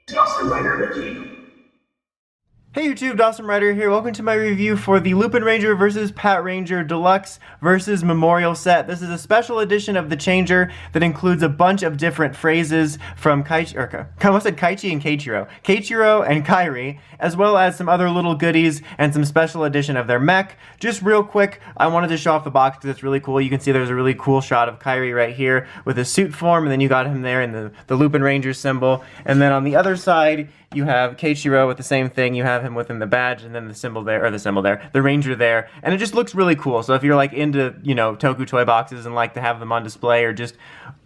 Hey YouTube, Dawson Rider here. Welcome to my review for the Lupinranger vs. Patranger Deluxe vs. Memorial set. This is a special edition of the Changer that includes a bunch of different phrases from Keichiro and Kairi, as well as some other little goodies and some special edition of their mech. Just real quick, I wanted to show off the box because it's really cool. You can see there's a really cool shot of Kairi right here with his suit form, and then you got him there in the Lupinranger symbol. And then on the other side, you have Keichiro with the same thing. You have him within the badge, and then the ranger there, and it just looks really cool. So if you're like into, you know, Toku toy boxes and like to have them on display or just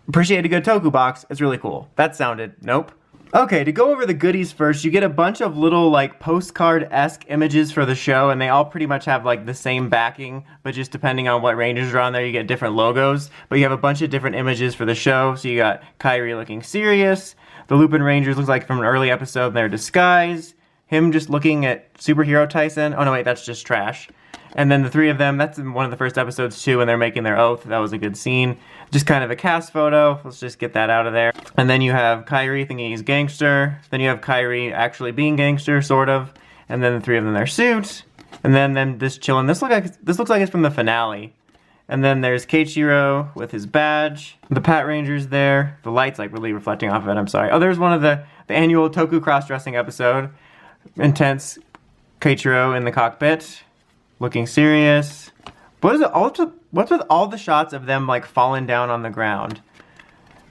appreciate a good Toku box, it's really cool. That sounded, nope. Okay, to go over the goodies first, you get a bunch of little like postcard-esque images for the show, and they all pretty much have like the same backing, but just depending on what rangers are on there, you get different logos. But you have a bunch of different images for the show. So you got Kairi looking serious, the Lupinrangers looks like from an early episode in their disguise, him just looking at superhero Tyson. Oh no, wait, that's just trash. And then the three of them, that's in one of the first episodes too, when they're making their oath. That was a good scene. Just kind of a cast photo. Let's just get that out of there. And then you have Kairi thinking he's gangster. Then you have Kairi actually being gangster, sort of. And then the three of them in their suit. And then them just chilling. This looks like it's from the finale. And then there's Keichiro with his badge. The Patranger's there. The light's like really reflecting off of it, I'm sorry. Oh, there's one of the annual Toku cross-dressing episode. Intense Keichiro in the cockpit, looking serious. What's with all the shots of them like falling down on the ground?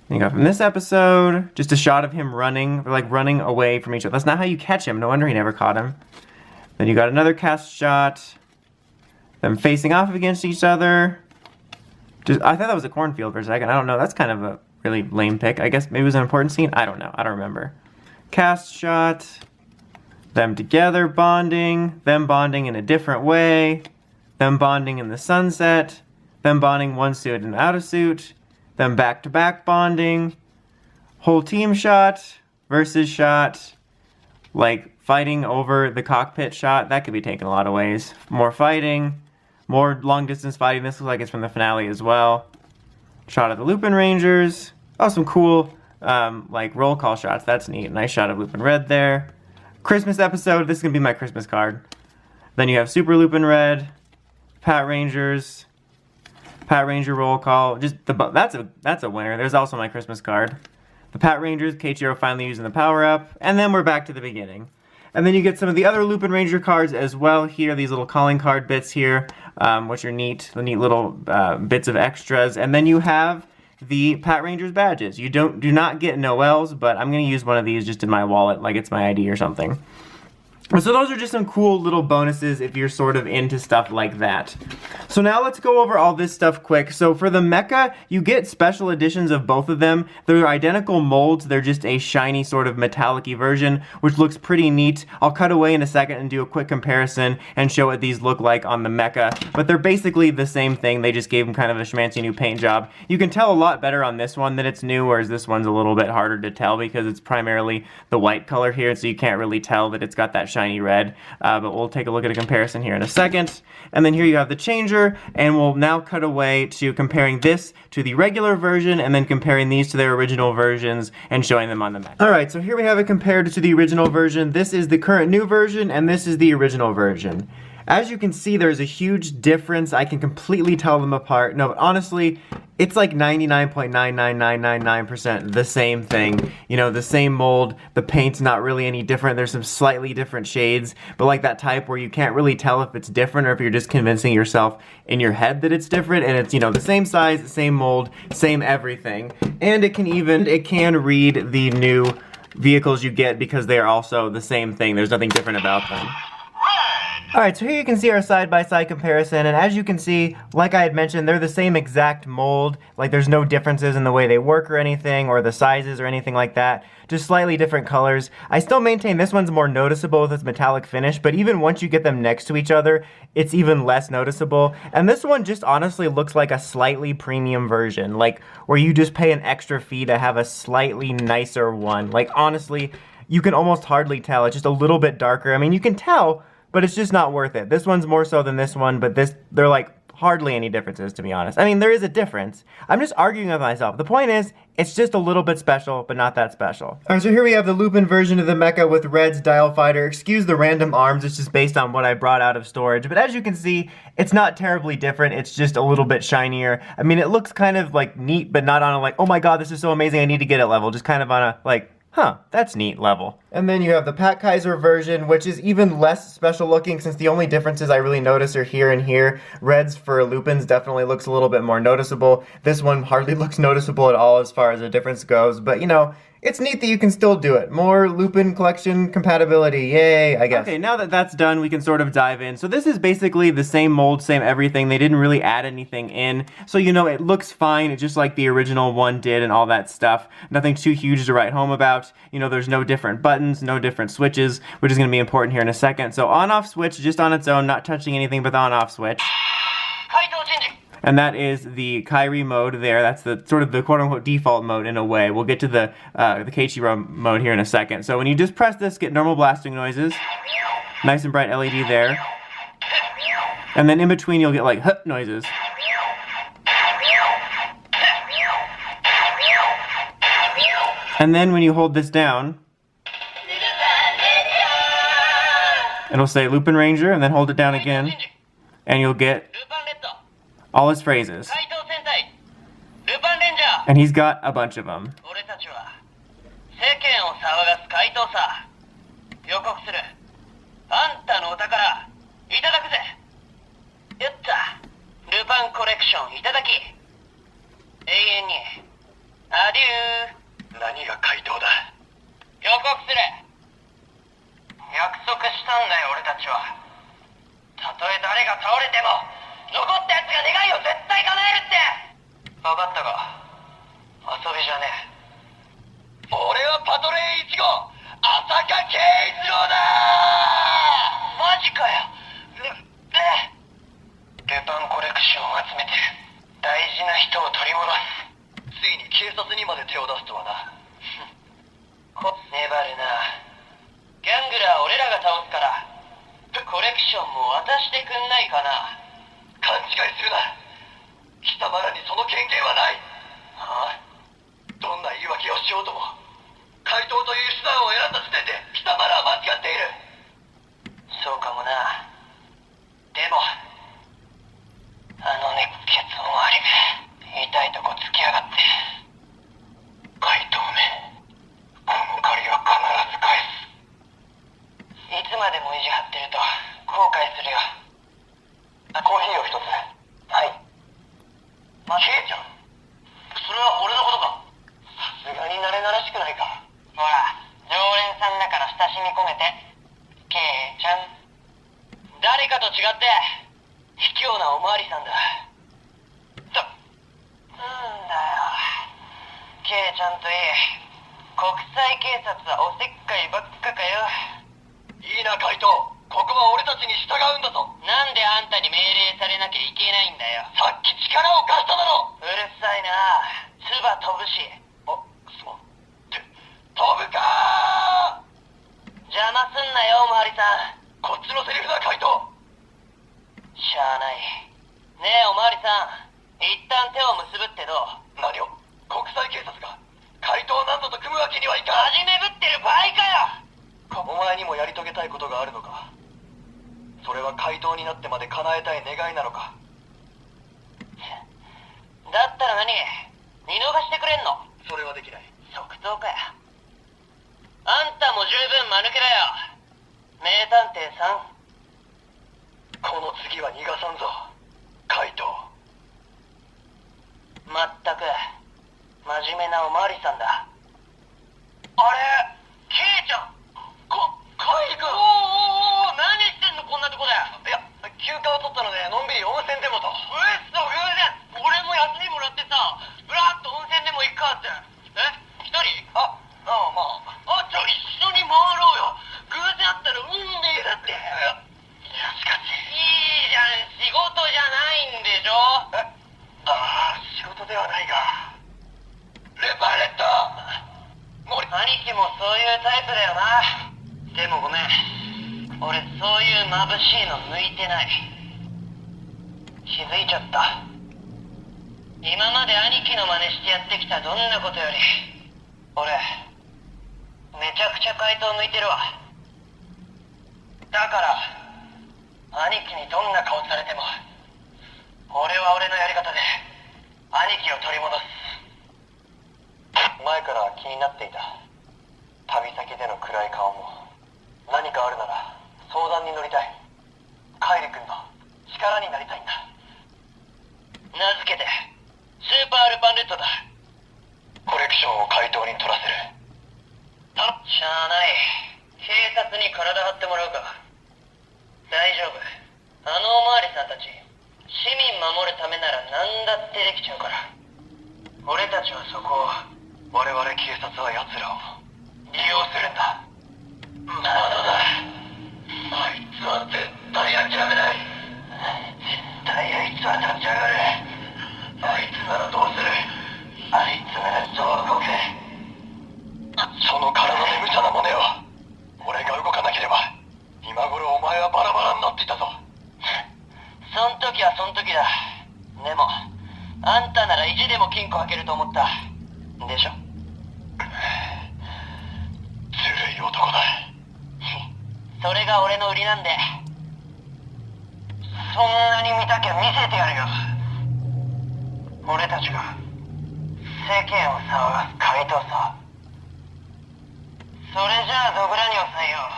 You got from this episode, just a shot of him running, or like running away from each other. That's not how you catch him. No wonder he never caught him. Then you got another cast shot, them facing off against each other. I thought that was a cornfield for a second. I don't know. That's kind of a really lame pick. I guess maybe it was an important scene. I don't know. I don't remember. Cast shot. Them together bonding. Them bonding in a different way. Them bonding in the sunset. Them bonding one suit and out of suit. Them back-to-back bonding. Whole team shot versus shot. Like fighting over the cockpit shot. That could be taken a lot of ways. More fighting. More long-distance fighting. This looks like it's from the finale as well. Shot of the Lupinrangers. Oh, some cool, like, roll call shots. That's neat. Nice shot of Lupin Red there. Christmas episode. This is going to be my Christmas card. Then you have Super Lupin Red. Patrangers. Patranger roll call. That's a winner. There's also my Christmas card. The Patrangers. Keichiro finally using the power-up. And then we're back to the beginning. And then you get some of the other Lupinranger cards as well here, these little calling card bits here, which are neat, the neat little bits of extras. And then you have the Patranger's badges. You do not get Noel's, but I'm going to use one of these just in my wallet, like it's my ID or something. So those are just some cool little bonuses if you're sort of into stuff like that. So now let's go over all this stuff quick. So for the mecha, you get special editions of both of them. They're identical molds. They're just a shiny sort of metallic-y version, which looks pretty neat. I'll cut away in a second and do a quick comparison and show what these look like on the mecha. But they're basically the same thing. They just gave them kind of a schmancy new paint job. You can tell a lot better on this one that it's new, whereas this one's a little bit harder to tell because it's primarily the white color here, so you can't really tell that it's got that shiny red, but we'll take a look at a comparison here in a second. And then here you have the Changer, and we'll now cut away to comparing this to the regular version and then comparing these to their original versions and showing them on the mech. Alright, so here we have it compared to the original version. This is the current new version, and this is the original version. As you can see, there's a huge difference. I can completely tell them apart. No, but honestly, it's like 99.99999% the same thing. You know, the same mold, the paint's not really any different. There's some slightly different shades, but like that type where you can't really tell if it's different or if you're just convincing yourself in your head that it's different, and it's, you know, the same size, the same mold, same everything. And it can read the new vehicles you get because they are also the same thing. There's nothing different about them. Alright, so here you can see our side-by-side comparison, and as you can see, like I had mentioned, they're the same exact mold. Like, there's no differences in the way they work or anything, or the sizes or anything like that. Just slightly different colors. I still maintain this one's more noticeable with its metallic finish, but even once you get them next to each other, it's even less noticeable. And this one just honestly looks like a slightly premium version, like, where you just pay an extra fee to have a slightly nicer one. Like, honestly, you can almost hardly tell. It's just a little bit darker. I mean, you can tell, but it's just not worth it. This one's more so than this one, but they're like hardly any differences, to be honest. I mean, there is a difference. I'm just arguing with myself. The point is, it's just a little bit special, but not that special. Alright, so here we have the Lupin version of the mecha with Red's Dial Fighter. Excuse the random arms, it's just based on what I brought out of storage. But as you can see, it's not terribly different, it's just a little bit shinier. I mean, it looks kind of like neat, but not on a like, oh my god, this is so amazing, I need to get it level. Just kind of on a like, huh, that's neat level. And then you have the Pat Kaiser version, which is even less special looking since the only differences I really notice are here and here. Red's for Lupin's definitely looks a little bit more noticeable. This one hardly looks noticeable at all as far as the difference goes, but you know, it's neat that you can still do it. More Lupin collection compatibility, yay, I guess. Okay, now that that's done, we can sort of dive in. So this is basically the same mold, same everything. They didn't really add anything in. So, you know, it looks fine, just like the original one did and all that stuff. Nothing too huge to write home about. You know, there's no different buttons, no different switches, which is going to be important here in a second. So on-off switch, just on its own, not touching anything but the on-off switch. And that is the Kairi mode there. That's the sort of the quote-unquote default mode in a way. We'll get to the Keichiro mode here in a second. So when you just press this, get normal blasting noises. Nice and bright LED there. And then in between, you'll get like hup noises. And then when you hold this down, it'll say Lupinranger, and then hold it down again, and you'll get all his phrases. And he's got a bunch of them. 気づいちゃった。今まで兄貴の真似してやってきたどんなことより俺めちゃくちゃ怪盗向いてるわ。だから兄貴にどんな顔されても俺は俺のやり方で兄貴を取り戻す。前から気になっていた。旅先での暗い顔も何かあるなら相談に乗りたい。カイリ君の力になりたいんだ。名付けてスーパールパンレッドだ。コレクションを怪盗に取らせる。しゃあない。警察に体張ってもらうか。大丈夫。あのおまわりさんたち市民守るためなら何だってできちゃうから。俺たちはそこを我々警察は奴らを利用するんだ。まだだ。あいつは絶対諦めない。絶対あいつは立ち上がる。あいつならどうする。あいつならどう動く。その体で無茶なものよ。俺が動かなければ今頃お前はバラバラになっていたぞ。そん時はそん時だ。でもあんたなら意地でも金庫開けると思ったでしょ。ずるい男だ。それが俺の売りなんで。そんなに見たきゃ見せてやるよ。俺たちが世間を騒がす怪盗さ。それじゃあドブラに抑えよう。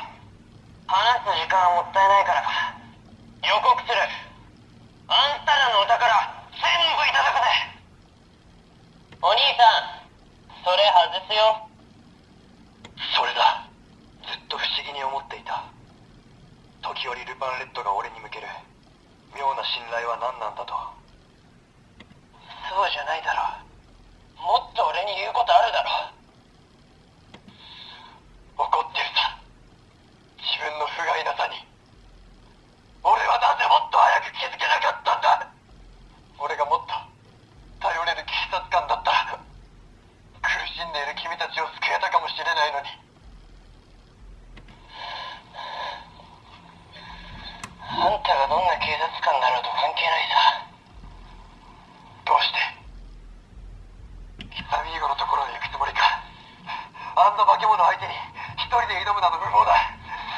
話す時間はもったいないから予告する。あんたらのお宝全部いただくぜ。お兄さんそれ外すよ。それだ。ずっと不思議に思っていた。時折ルパンレッドが俺に向ける妙な信頼は何なんだと。そうじゃないだろう。もっと俺に言うことあるだろう。怒ってるさ。自分の不甲斐なさに。俺はなぜもっと早く気づけなかったんだ。俺がもっと頼れる警察官だったら苦しんでいる君たちを救えたかもしれないのに。あんたがどんな警察官だろうと関係ないさ。どうしてアミーゴのところに行くつもりか。あんな化け物相手に一人で挑むなど無謀だ。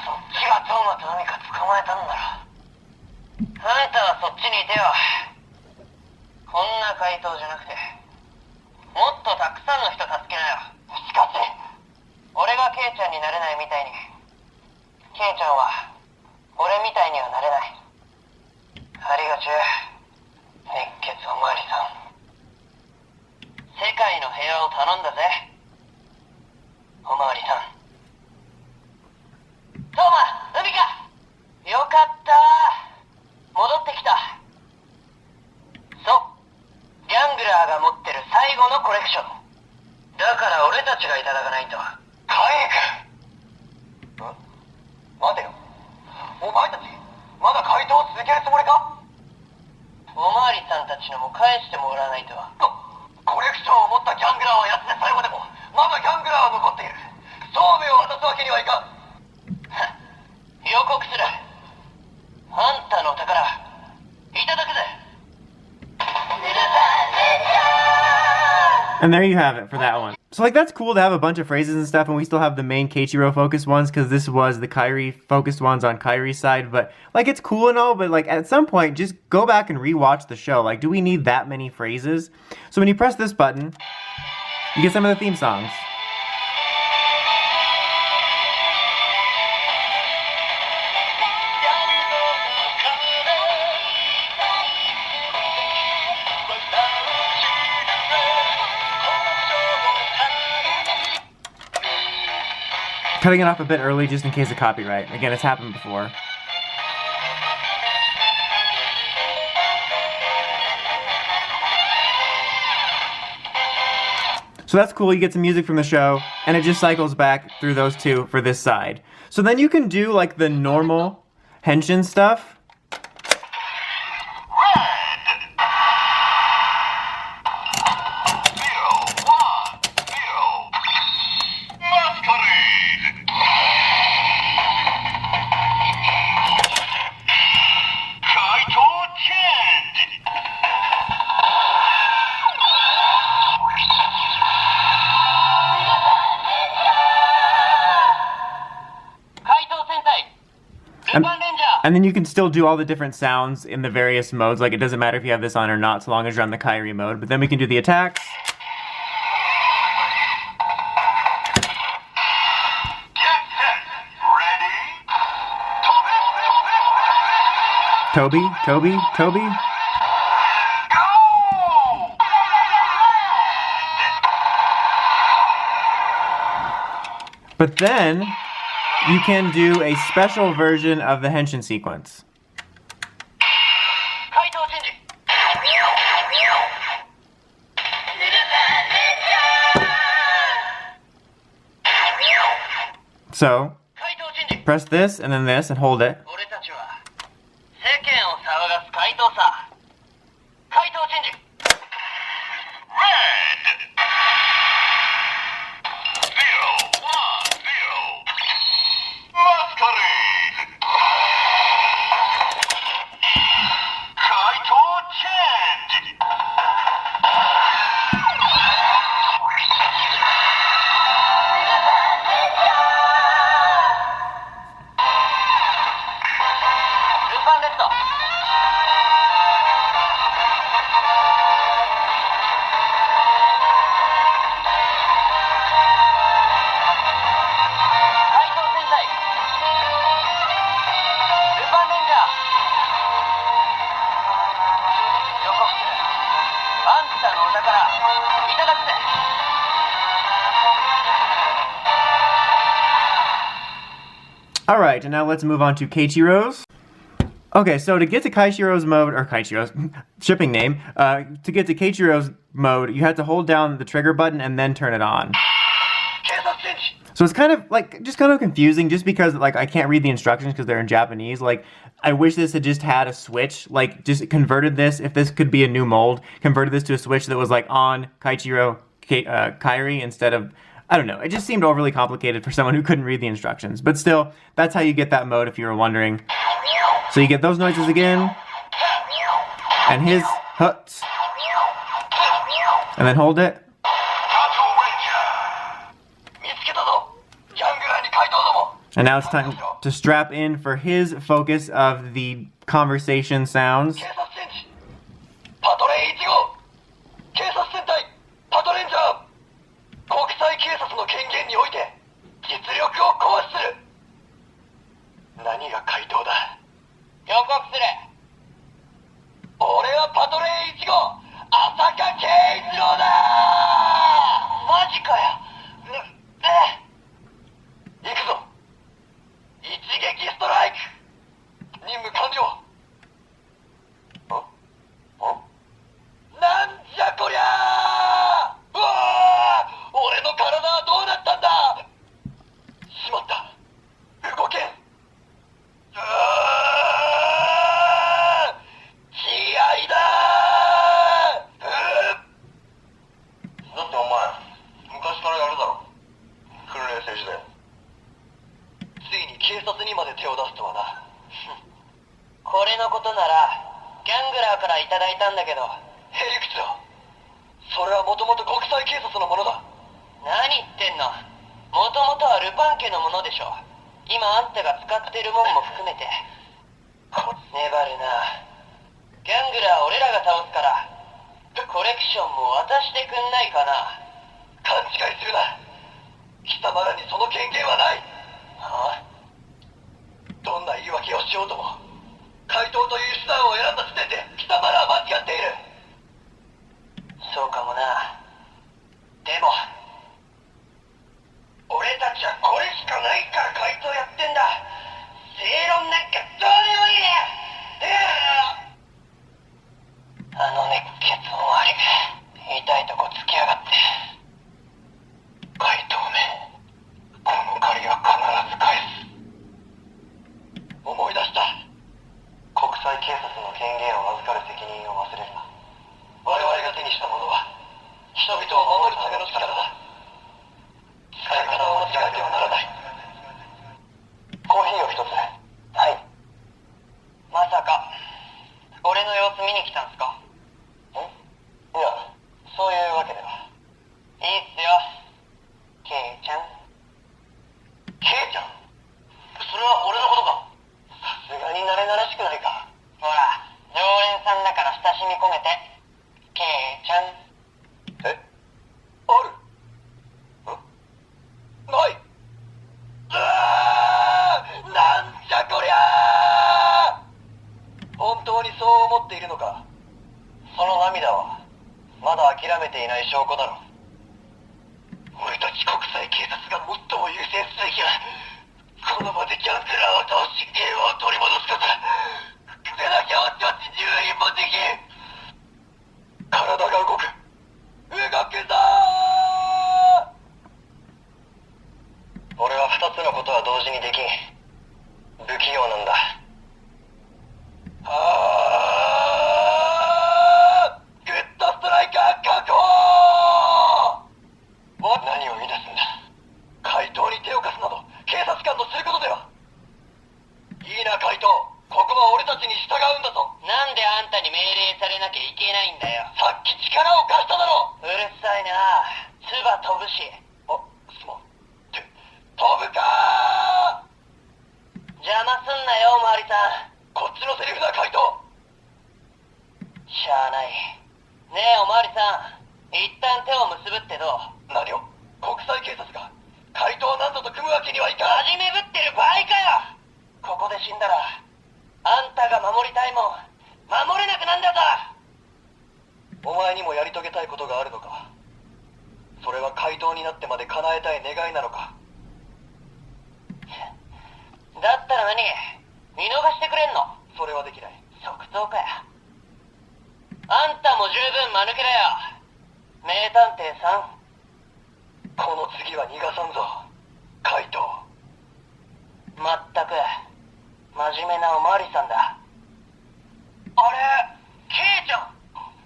そっちがトーマと何か捕まえたんだろ。あんたはそっちにいてよ。こんな怪盗じゃなくてもっとたくさんの人助けなよ。しかし俺がケイちゃんになれないみたいにケイちゃんは俺みたいにはなれない。ありがちゅう熱血おまわりさん。世界の平和を頼んだぜおまわりさん。トーマ海か。よかった戻ってきた。そうギャングラーが持ってる最後のコレクションだから俺たちがいただかないと。カイ君待てよ。お前たちまだ怪盗を続けるつもりか。おまわりさんたちのも返してもらわないと。コレクションを持ったギャングラーはやつで最後でもまだギャングラーは残っている。そうめんを渡すわけにはいかん。予告する。あんたのお宝いただくぜ。And there you have it for that one. So like that's cool to have a bunch of phrases and stuff, and we still have the main Keichiro focused ones because this was the Kairi focused ones on Kairi's side. But like it's cool and all, but like at some point just go back and rewatch the show. Like, do we need that many phrases? So when you press this button, you get some of the theme songs. Cutting it off a bit early just in case of copyright. Again, it's happened before. So that's cool, you get some music from the show, and it just cycles back through those two for this side. So then you can do like the normal henshin stuff. And then you can still do all the different sounds in the various modes. Like, it doesn't matter if you have this on or not, so long as you're on the Kairi mode. But then we can do the attacks. Toby, Toby, Toby. But then you can do a special version of the henshin sequence. So, press this and then this and hold it. Alright, and now let's move on to Keichiro's. Okay, so to get to Keichiro's mode, or Keichiro's shipping name, to get to Keichiro's mode, you have to hold down the trigger button and then turn it on. So it's kind of like, just kind of confusing just because like I can't read the instructions because they're in Japanese. Like, I wish this had just had a switch, like just converted this, if this could be a new mold, converted this to a switch that was like on Keichiro Kairi instead of, I don't know, it just seemed overly complicated for someone who couldn't read the instructions. But still, that's how you get that mode if you were wondering. So you get those noises again, and his huts, and then hold it. And now it's time to strap in for his focus of the conversation sounds. 際警察が最も優先すべきはこの場でギャングラーを倒し平和を取り戻すことだ。でなきゃおちおち入院もできん。体が動くんだ。俺は2つのことは同時にできん。不器用なんだ。グッドストライカー確保。何を言い出すんだ。怪盗に手を貸すなど警察官のすることでは。いいな怪盗、ここは俺たちに従うんだぞ。なんであんたに命令されなきゃいけないんだよ。さっき力を貸しただろ。うるさいな。唾飛ぶし。すまん。飛ぶか。邪魔すんなよおまわりさん。こっちのセリフだ怪盗。しゃあない。ねえおまわりさん、一旦手を結ぶってどう？何を？国際警察が怪盗なんぞと組むわけにはいかん。始めぶってる場合かよ。ここで死んだらあんたが守りたいもん守れなくなんだぞ。お前にもやり遂げたいことがあるのか。それは怪盗になってまで叶えたい願いなのか。だったら何見逃してくれんの？それはできない。即答かよ。あんたも十分間抜けだよ名探偵さん。この次は逃がさんぞ怪盗。まったく真面目なおまわりさんだ。あれケイちゃん。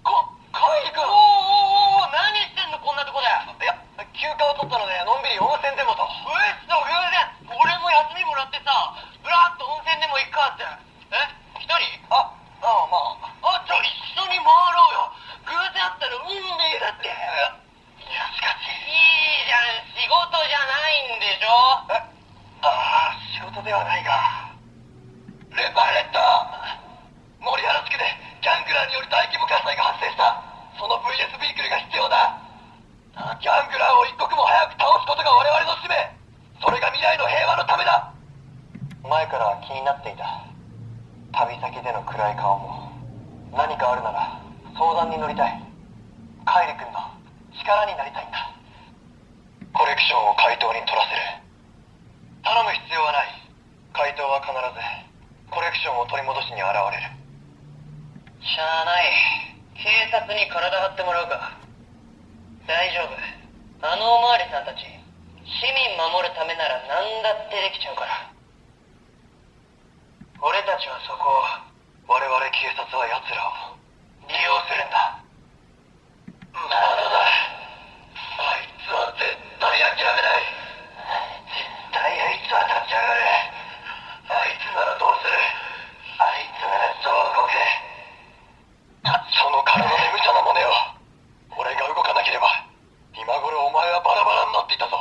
カイリ君。お何してんのこんなとこで。いや休暇を取ったのでのんびり温泉でもと。うっそ偶然。俺も休みもらってさブラッと温泉でも行くかって。一人？まあ一緒に回ろうよ。偶然会ったら運命だって。いやしかしいいじゃん仕事じゃないんでしょ。仕事ではないが。レバレット森原地区でギャングラーによる大規模火災が発生した。その VS ビークルが必要だ。ギャングラーを一刻も早く倒すことが我々の使命。それが未来の平和のためだ。前から気になっていた。旅先での暗い顔も何かあるなら相談に乗りたい。カイリ君の力になりたいんだ。コレクションを怪盗に取らせる。頼む必要はない。怪盗は必ずコレクションを取り戻しに現れる。しゃあない。警察に体張ってもらうか。大丈夫。あのおまわりさんたち市民守るためなら何だってできちゃうから。俺たちはそこを、我々警察は奴らを利用するんだ。まだだ。あいつは絶対諦めない。絶対あいつは立ち上がる。あいつならどうする。あいつならそう動く。その体で無茶な真似を俺が動かなければ今頃お前はバラバラになっていたぞ。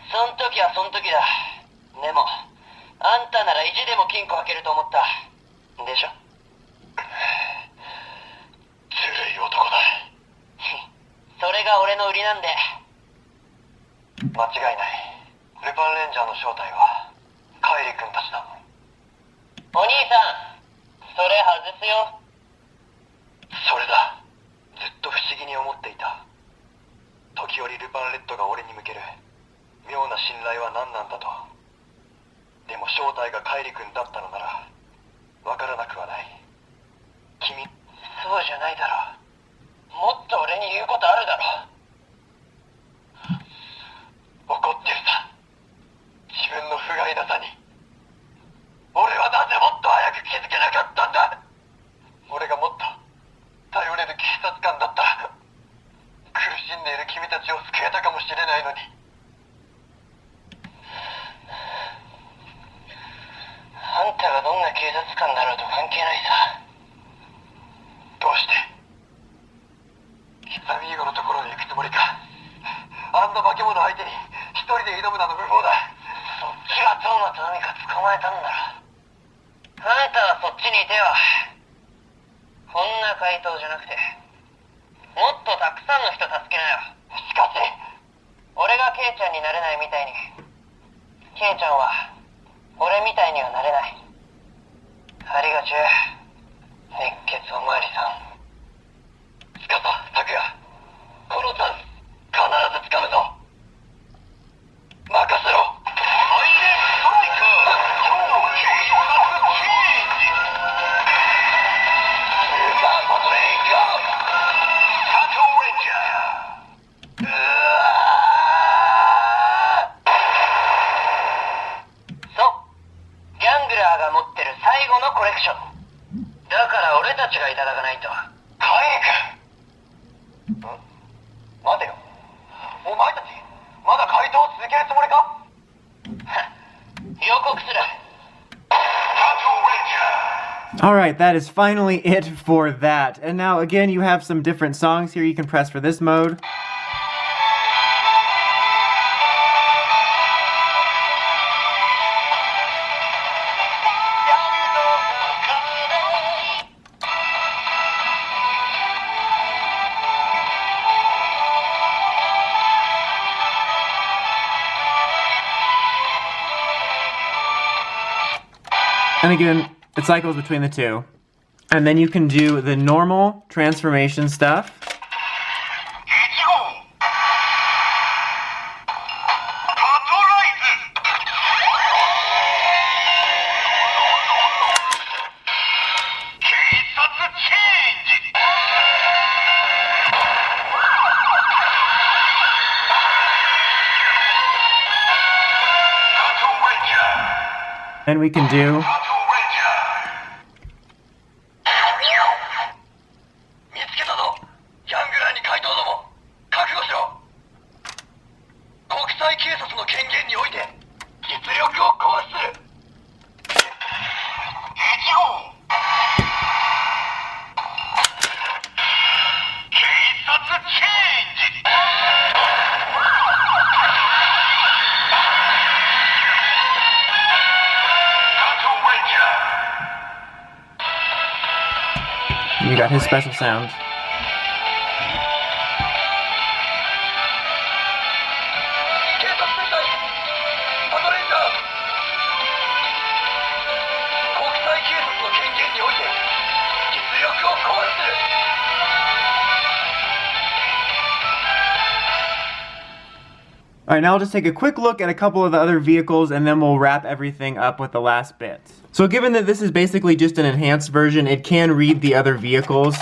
そん時はそん時だ。でもあんたなら意地でも金庫開けると思ったでしょ。ずるい男だ。それが俺の売りなんで。間違いない。ルパンレンジャーの正体はカイリ君たちだ。お兄さんそれ外すよ。それだ。ずっと不思議に思っていた。時折ルパンレッドが俺に向ける妙な信頼は何なんだと。でも正体がカイリ君だったのならわからなくはない。君そうじゃないだろう。もっと俺に言うことあるだろう。怒ってるさ。自分の不甲斐なさに。俺はなぜもっと早く気づけなかったんだ。俺がもっと頼れる警察官だったら苦しんでいる君たちを救えたかもしれないのに。あんたがどんな警察官だろうと関係ないさ。どうしてキツアミーゴのところに行くつもりか。あんな化け物相手に一人で挑むなど無謀だ。そっちがトーマとナミカ捕まえたんだろ。あんたはそっちにいてよ。こんな怪盗じゃなくてもっとたくさんの人助けなよ。しかし俺がケイちゃんになれないみたいにケイちゃんは俺みたいにはなれない。ありがちゅう熱血おまわりさん。司、拓也、このチャンス必ず掴むぞ。ちがいただかないと。カイ君。待てよ。お前たちまだ怪盗を続けるつもりか？予告する。Alright, that is finally it for that. And now again you have some different songs here you can press for this mode. And again, it cycles between the two. And then you can do the normal transformation stuff. And we can do you got his special sound. Alright, now I'll just take a quick look at a couple of the other vehicles and then we'll wrap everything up with the last bit. So given that this is basically just an enhanced version, it can read the other vehicles.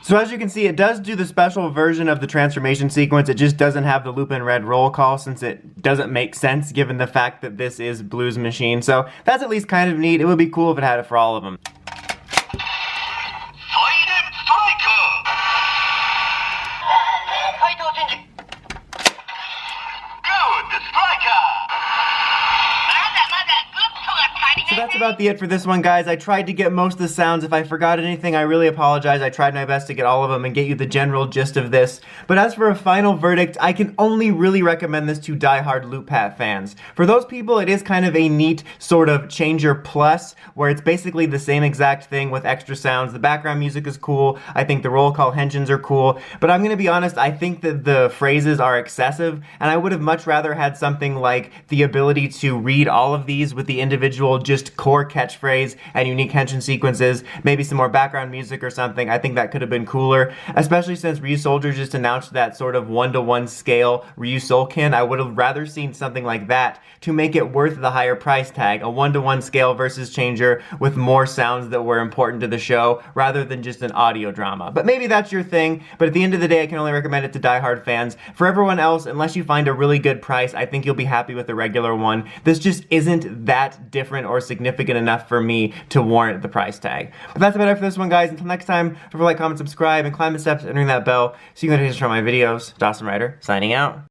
So as you can see, it does do the special version of the transformation sequence. It just doesn't have the Lupin Red roll call since it doesn't make sense given the fact that this is Blue's machine. So that's at least kind of neat. It would be cool if it had it for all of them. So that's about it for this one, guys. I tried to get most of the sounds. If I forgot anything, I really apologize. I tried my best to get all of them and get you the general gist of this. But as for a final verdict, I can only really recommend this to die-hard Loop Pat fans. For those people, it is kind of a neat sort of changer plus, where it's basically the same exact thing with extra sounds. The background music is cool. I think the roll call henshins are cool. But I'm gonna be honest, I think that the phrases are excessive, and I would have much rather had something like the ability to read all of these with the individual just core catchphrase and unique henshin sequences, maybe some more background music or something. I think that could have been cooler, especially since Ryusoulger just announced that sort of 1-to-1 scale Ryusoulkin. I would have rather seen something like that to make it worth the higher price tag, a 1-to-1 scale versus changer with more sounds that were important to the show rather than just an audio drama. But maybe that's your thing, but at the end of the day, I can only recommend it to diehard fans. For everyone else, unless you find a really good price, I think you'll be happy with the regular one. This just isn't that different or significant enough for me to warrant the price tag. But that's about it for this one, guys. Until next time, don't forget to like, comment, subscribe, and climb the steps and ring that bell so you can get notifications from my videos. Dawson Ryder, signing out.